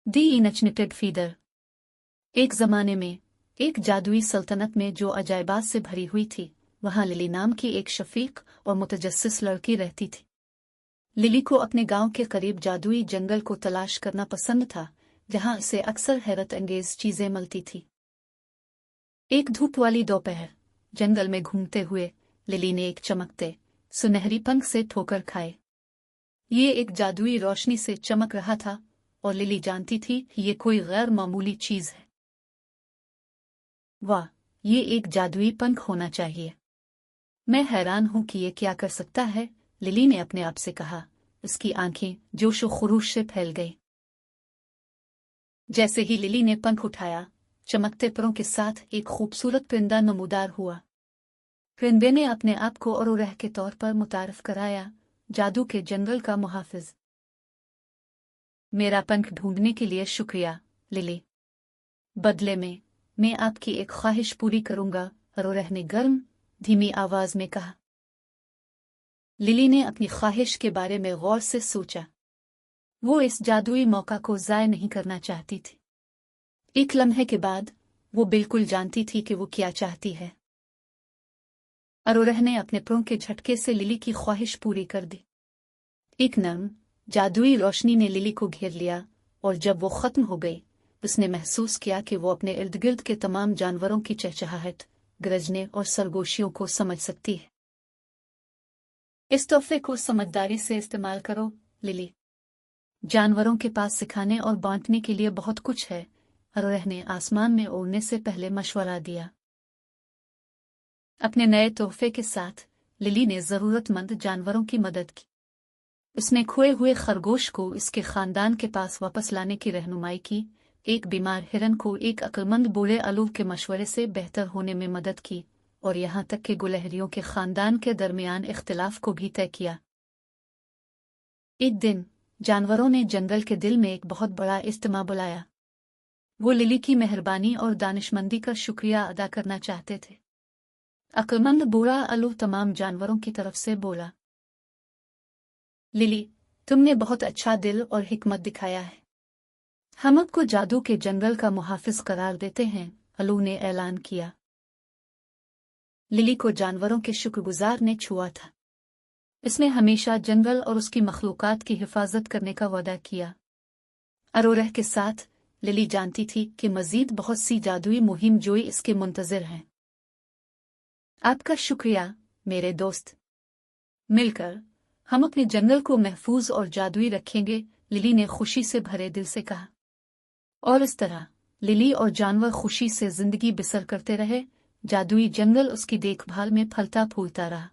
दी इनचनेटेड feather. एक जमाने में एक जादुई सल्तनत में जो अजायबात से भरी हुई थी, वहां लिली नाम की एक शफीक और मुतजस्सिस लड़की रहती थी। लिली को अपने गांव के करीब जादुई जंगल को तलाश करना पसंद था, जहां इसे अक्सर हैरत अंगेज चीजें मिलती थी। एक धूप वाली दोपहर जंगल में घूमते हुए लिली ने एक चमकते सुनहरी पंख से ठोकर खाए। ये एक जादुई रोशनी से चमक रहा था और लिली जानती थी कि ये कोई गैर मामूली चीज है। वाह, ये एक जादुई पंख होना चाहिए। मैं हैरान हूं कि ये क्या कर सकता है, लिली ने अपने आप से कहा। उसकी आंखें जोश व खरूश से फैल गई। जैसे ही लिली ने पंख उठाया, चमकते परों के साथ एक खूबसूरत परिंदा नमूदार हुआ। परिंदे ने अपने आप को औरोरह के तौर पर मुतारफ कराया, जादू के जंगल का मुहाफिज। मेरा पंख ढूंढने के लिए शुक्रिया, लिली। बदले में मैं आपकी एक ख्वाहिश पूरी करूंगा, औरोरह ने गर्म धीमी आवाज में कहा। लिली ने अपनी ख्वाहिश के बारे में गौर से सोचा। वो इस जादुई मौका को ज़ाय नहीं करना चाहती थी। एक लम्हे के बाद वो बिल्कुल जानती थी कि वो क्या चाहती है। औरोरह ने अपने पंख के झटके से लिली की ख्वाहिश पूरी कर दी। एक नर्म जादुई रोशनी ने लिली को घेर लिया और जब वो खत्म हो गई, उसने महसूस किया कि वो अपने इर्द गिर्द के तमाम जानवरों की चहचहाहट, गरजने और सरगोशियों को समझ सकती है। इस तोहफे को समझदारी से इस्तेमाल करो, लिली। जानवरों के पास सिखाने और बांटने के लिए बहुत कुछ है, औरोरह ने आसमान में उड़ने से पहले मशवरा दिया। अपने नए तोहफे के साथ लिली ने जरूरतमंद जानवरों की मदद की। उसने खोए हुए खरगोश को इसके खानदान के पास वापस लाने की रहनुमाई की, एक बीमार हिरन को एक अक्लमंद बूढ़े आलू के मशवरे से बेहतर होने में मदद की, और यहाँ तक कि गुलहरियों के खानदान के दरमियान इख्तिलाफ को भी तय किया। एक दिन जानवरों ने जंगल के दिल में एक बहुत बड़ा इज्तिमा बुलाया। वो लिली की मेहरबानी और दानिशमंदी का शुक्रिया अदा करना चाहते थे। अक्लमंद बूढ़ा आलू तमाम जानवरों की तरफ से बोला, लिली, तुमने बहुत अच्छा दिल और हिकमत दिखाया है। हम आपको जादू के जंगल का मुहाफिज करार देते हैं, आलू ने ऐलान किया। लिली को जानवरों के शुक्रगुजार ने छुआ था। इसने हमेशा जंगल और उसकी मखलूकात की हिफाजत करने का वादा किया। औरोरह के साथ लिली जानती थी कि मजीद बहुत सी जादुई मुहिम जोई इसके मुंतजिर हैं। आपका शुक्रिया, मेरे दोस्त। मिलकर हम अपने जंगल को महफूज और जादुई रखेंगे, लिली ने खुशी से भरे दिल से कहा। और इस तरह लिली और जानवर खुशी से जिंदगी बसर करते रहे। जादुई जंगल उसकी देखभाल में फलता फूलता रहा।